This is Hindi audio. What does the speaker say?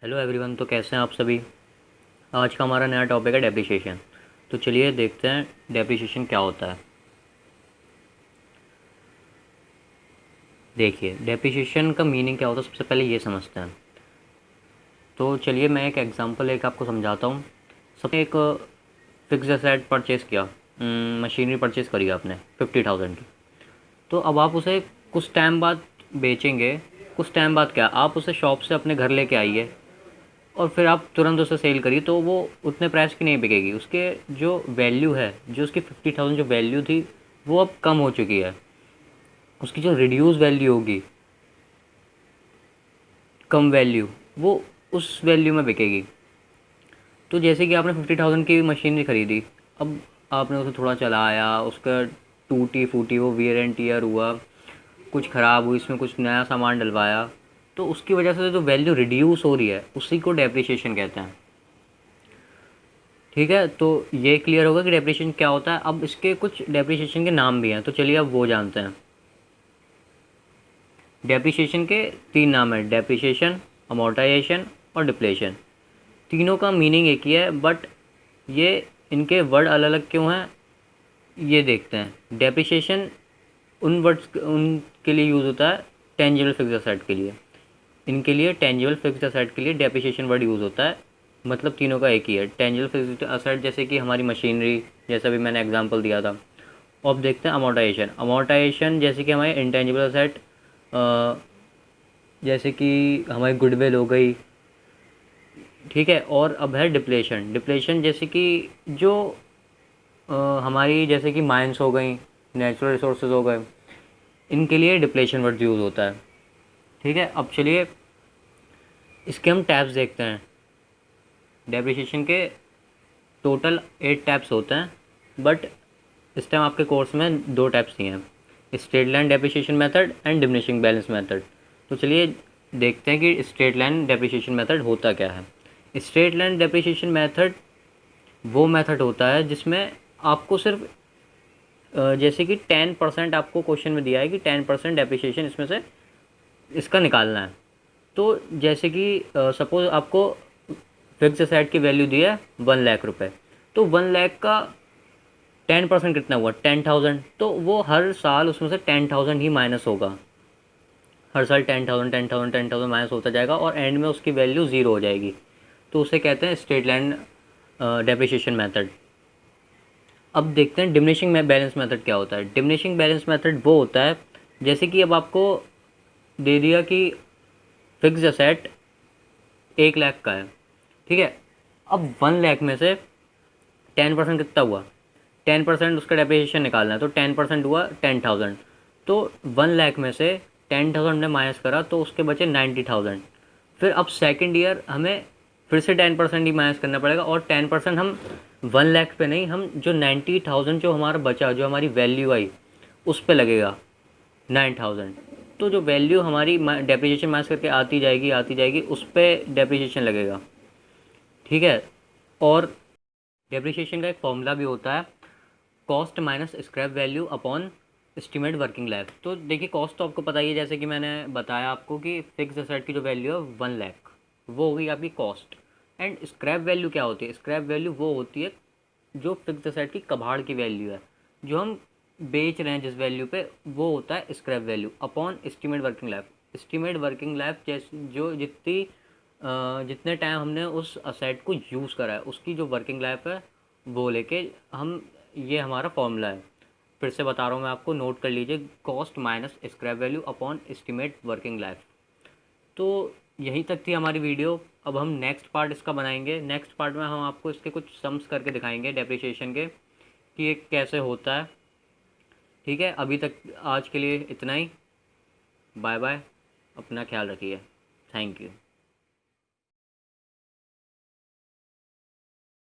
Hello everyone. तो कैसे हैं आप सभी। आज का हमारा नया टॉपिक है डेप्रिसिएशन। तो चलिए देखते हैं डेप्रिसिएशन क्या होता है। देखिए डेप्रिसिएशन का मीनिंग क्या होता है, सबसे पहले ये समझते हैं। तो चलिए मैं एक एग्जांपल एक आपको समझाता हूँ। सबने एक फिक्स एसेट परचेज़ किया, मशीनरी परचेज़ करी आपने 50,000 की। तो अब आप उसे कुछ टाइम बाद बेचेंगे। कुछ टाइम बाद क्या, आप उसे शॉप से अपने घर लेके आइए और फिर आप तुरंत उसे सेल करिए, तो वो उतने प्राइस की नहीं बिकेगी। उसके जो वैल्यू है, जो उसकी 50,000 जो वैल्यू थी, वो अब कम हो चुकी है। उसकी जो रिड्यूस वैल्यू होगी, कम वैल्यू, वो उस वैल्यू में बिकेगी। तो जैसे कि आपने 50,000 की मशीनरी ख़रीदी, अब आपने उसे थोड़ा चलाया, उसका टूटी फूटी वो वियर एंड टीयर हुआ, कुछ ख़राब हुई, इसमें कुछ नया सामान डलवाया, तो उसकी वजह से जो वैल्यू रिड्यूस हो रही है उसी को डेप्रिसिएशन कहते हैं। ठीक है, तो ये क्लियर होगा कि डेप्रिसिएशन क्या होता है। अब इसके कुछ डेप्रिसिएशन के नाम भी हैं, तो चलिए अब वो जानते हैं। डेप्रिसिएशन के तीन नाम हैं: डेप्रिसिएशन, अमोर्टाइजेशन और डिप्लेशन। तीनों का मीनिंग एक ही है, बट ये इनके वर्ड अलग अलग क्यों हैं, ये देखते हैं। डेप्रिसिएशन उन वर्ड्स उनके लिए यूज़ होता है टेंजिबल फिक्स्ड असेट के लिए। इनके लिए टेंजिबल फिक्स्ड असेट के लिए डेप्रिसिएशन वर्ड यूज़ होता है। मतलब तीनों का एक ही है। टेंजिबल फिक्स्ड असेट जैसे कि हमारी मशीनरी, जैसा भी मैंने एग्जांपल दिया था। अब देखते हैं अमोर्टाइजेशन। अमोर्टाइजेशन जैसे कि हमारे इंटेंजिबल असेट, जैसे कि हमारी गुडविल हो गई। ठीक है, और अब है डिप्लेशन। डिप्लेशन जैसे कि जो हमारी जैसे कि माइंस हो गई, नेचुरल रिसोर्सेज हो गए, इनके लिए डिप्लेशन वर्ड यूज़ होता है। ठीक है, अब चलिए इसके हम टैब्स देखते हैं। डेप्रिसिएशन के टोटल 8 टैप्स होते हैं, बट इस टाइम आपके कोर्स में 2 टैप्स ही हैं: straight line depreciation method and diminishing balance method. तो चलिए देखते हैं कि स्ट्रेट लाइन डेप्रिसिएशन मेथड होता क्या है। स्ट्रेट लाइन डेप्रिसिएशन मेथड वो मेथड होता है जिसमें आपको सिर्फ जैसे कि 10% आपको क्वेश्चन में दिया है कि 10% डेप्रिसिएशन इसमें से इसका निकालना है। तो जैसे कि सपोज़ आपको फिक्स एसेट की वैल्यू दी है 1 लाख रुपए, तो 1 लाख का 10% कितना हुआ, 10,000। तो वो हर साल उसमें से 10,000 ही माइनस होगा। हर साल 10,000 10,000 10,000 माइनस होता जाएगा और एंड में उसकी वैल्यू ज़ीरो हो जाएगी। तो उसे कहते हैं स्ट्रेट लाइन डेप्रिसिएशन मेथड। अब देखते हैं डिमिनिशिंग बैलेंस मेथड क्या होता है। डिमिनिशिंग बैलेंस मेथड वो होता है जैसे कि अब आपको दे दिया कि फिक्स एसेट 1 लाख का है। ठीक है, अब 1 लाख में से 10% कितना हुआ, 10% उसका डेप्रिसिएशन निकालना है, तो 10% हुआ 10,000। तो 1 लाख में से 10,000 ने माइनस करा तो उसके बचे 90,000। फिर अब सेकेंड ईयर हमें फिर से 10% ही माइनस करना पड़ेगा, और 10% हम 1 लाख पे नहीं, हम जो 90,000 जो हमारा बचा, जो हमारी वैल्यू आई, उस पर लगेगा 9,000। तो जो वैल्यू हमारी डेप्रिसिएशन माइनस करके आती जाएगी, उस पर डेप्रिसिएशन लगेगा। ठीक है, और डेप्रिसिएशन का एक फॉर्मूला भी होता है: cost minus scrap value upon estimate working life. तो देखिए कॉस्ट तो आपको पता ही है, जैसे कि मैंने बताया आपको कि फिक्स एसेट की जो वैल्यू है 1 लाख, वो होगी आपकी कॉस्ट। एंड स्क्रैप वैल्यू क्या होती है, स्क्रैप वैल्यू वो होती है जो फिक्स एसेट की कबाड़ की वैल्यू है, जो हम बेच रहे हैं जिस वैल्यू पे, वो होता है scrap value upon estimate working life. Estimate working life जैसे जो जितने टाइम हमने उस असेट को यूज़ करा है, उसकी जो वर्किंग लाइफ है वो लेके हम, ये हमारा फॉर्मूला है। फिर से बता रहा हूँ मैं आपको, नोट कर लीजिए: cost minus scrap value upon estimate working life. तो यहीं तक थी हमारी वीडियो। अब हम नेक्स्ट पार्ट इसका बनाएंगे। नेक्स्ट पार्ट में हम आपको इसके कुछ सम्स करके दिखाएंगे डेप्रिसिएशन के, कि ये कैसे होता है। ठीक है, अभी तक आज के लिए इतना ही। बाय बाय, अपना ख्याल रखिए। Thank you.